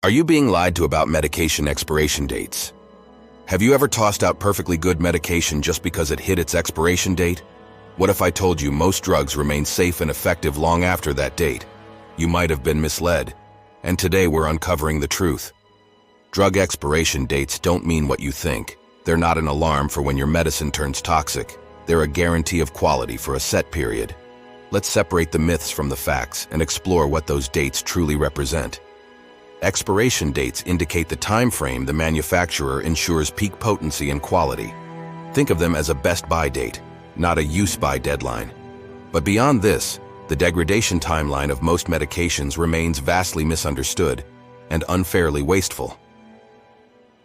Are you being lied to about medication expiration dates? Have you ever tossed out perfectly good medication just because it hit its expiration date? What if I told you most drugs remain safe and effective long after that date? You might have been misled. And today we're uncovering the truth. Drug expiration dates don't mean what you think. They're not an alarm for when your medicine turns toxic. They're a guarantee of quality for a set period. Let's separate the myths from the facts and explore what those dates truly represent. Expiration dates indicate the time frame the manufacturer ensures peak potency and quality. Think of them as a best-by date, not a use-by deadline. But beyond this, the degradation timeline of most medications remains vastly misunderstood and unfairly wasteful.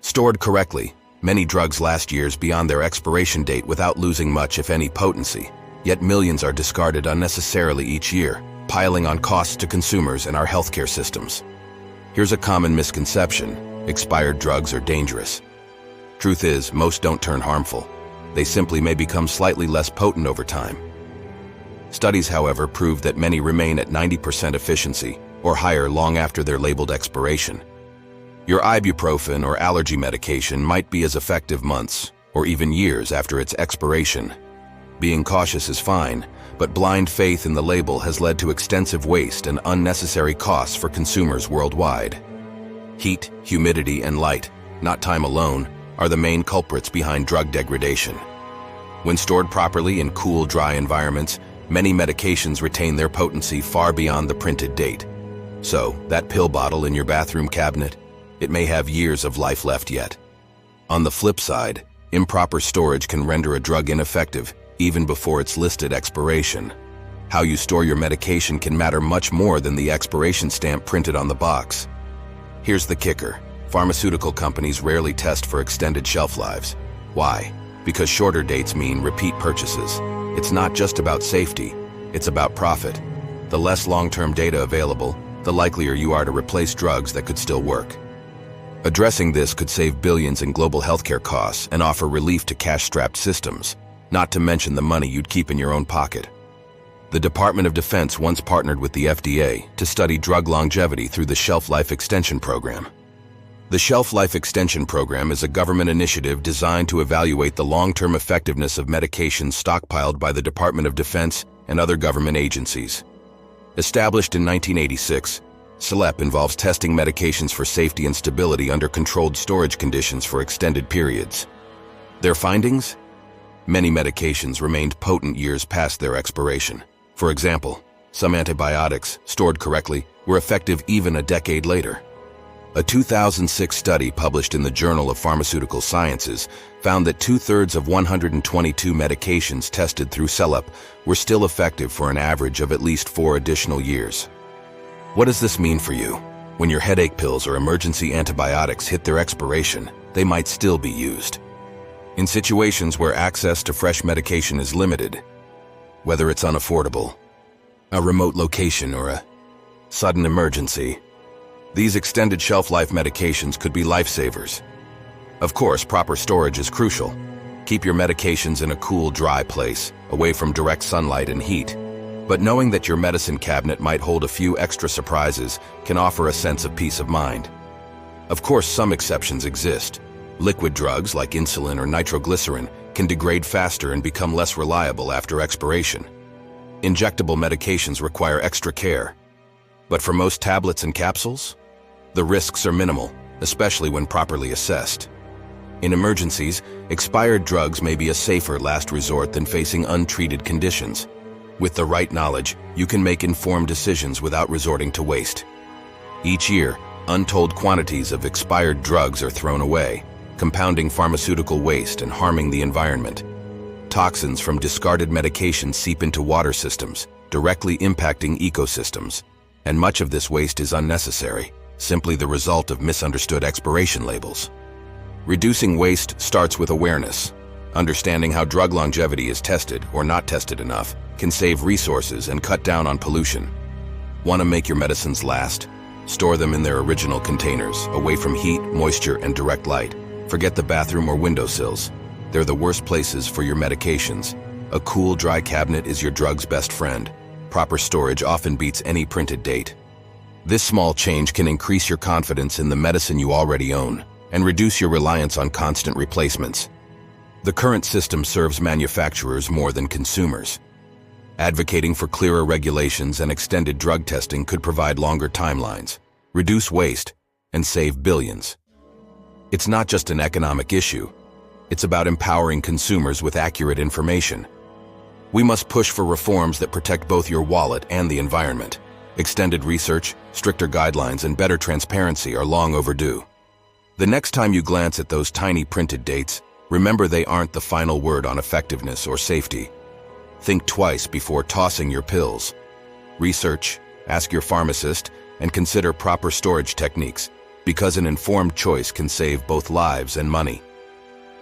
Stored correctly, many drugs last years beyond their expiration date without losing much, if any, potency. Yet millions are discarded unnecessarily each year, piling on costs to consumers and our healthcare systems. Here's a common misconception: expired drugs are dangerous. Truth is, most don't turn harmful. They simply may become slightly less potent over time. Studies, however, prove that many remain at 90% efficiency or higher long after their labeled expiration. Your ibuprofen or allergy medication might be as effective months or even years after its expiration. Being cautious is fine, but blind faith in the label has led to extensive waste and unnecessary costs for consumers worldwide. Heat, humidity, and light, not time alone, are the main culprits behind drug degradation. When stored properly in cool, dry environments, many medications retain their potency far beyond the printed date. So, that pill bottle in your bathroom cabinet, it may have years of life left yet. On the flip side, improper storage can render a drug ineffective even before its listed expiration. How you store your medication can matter much more than the expiration stamp printed on the box. Here's the kicker: pharmaceutical companies rarely test for extended shelf lives. Why? Because shorter dates mean repeat purchases. It's not just about safety, it's about profit. The less long-term data available, the likelier you are to replace drugs that could still work. Addressing this could save billions in global healthcare costs and offer relief to cash-strapped systems, not to mention the money you'd keep in your own pocket. The Department of Defense once partnered with the FDA to study drug longevity through the Shelf Life Extension Program. The Shelf Life Extension Program is a government initiative designed to evaluate the long-term effectiveness of medications stockpiled by the Department of Defense and other government agencies. Established in 1986, SLEP involves testing medications for safety and stability under controlled storage conditions for extended periods. Their findings? Many medications remained potent years past their expiration. For example, some antibiotics, stored correctly, were effective even a decade later. A 2006 study published in the Journal of Pharmaceutical Sciences found that 2/3 of 122 medications tested through SLEP were still effective for an average of at least 4 additional years. What does this mean for you? When your headache pills or emergency antibiotics hit their expiration, they might still be used. In situations where access to fresh medication is limited, whether it's unaffordable, a remote location, or a sudden emergency, these extended shelf life medications could be lifesavers. Of course, proper storage is crucial. Keep your medications in a cool, dry place, away from direct sunlight and heat. But knowing that your medicine cabinet might hold a few extra surprises can offer a sense of peace of mind. Of course, some exceptions exist. Liquid drugs like insulin or nitroglycerin can degrade faster and become less reliable after expiration. Injectable medications require extra care. But for most tablets and capsules, the risks are minimal, especially when properly assessed. In emergencies, expired drugs may be a safer last resort than facing untreated conditions. With the right knowledge, you can make informed decisions without resorting to waste. Each year, untold quantities of expired drugs are thrown away, compounding pharmaceutical waste and harming the environment. Toxins from discarded medications seep into water systems, directly impacting ecosystems. And much of this waste is unnecessary, simply the result of misunderstood expiration labels. Reducing waste starts with awareness. Understanding how drug longevity is tested or not tested enough can save resources and cut down on pollution. Want to make your medicines last? Store them in their original containers, away from heat, moisture, and direct light. Forget the bathroom or windowsills. They're the worst places for your medications. A cool, dry cabinet is your drug's best friend. Proper storage often beats any printed date. This small change can increase your confidence in the medicine you already own and reduce your reliance on constant replacements. The current system serves manufacturers more than consumers. Advocating for clearer regulations and extended drug testing could provide longer timelines, reduce waste, and save billions. It's not just an economic issue. It's about empowering consumers with accurate information. We must push for reforms that protect both your wallet and the environment. Extended research, stricter guidelines, and better transparency are long overdue. The next time you glance at those tiny printed dates, remember they aren't the final word on effectiveness or safety. Think twice before tossing your pills. Research, ask your pharmacist, and consider proper storage techniques, because an informed choice can save both lives and money.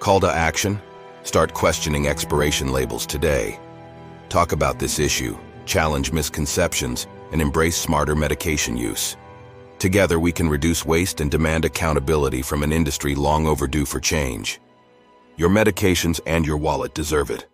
Call to action? Start questioning expiration labels today. Talk about this issue, challenge misconceptions, and embrace smarter medication use. Together we can reduce waste and demand accountability from an industry long overdue for change. Your medications and your wallet deserve it.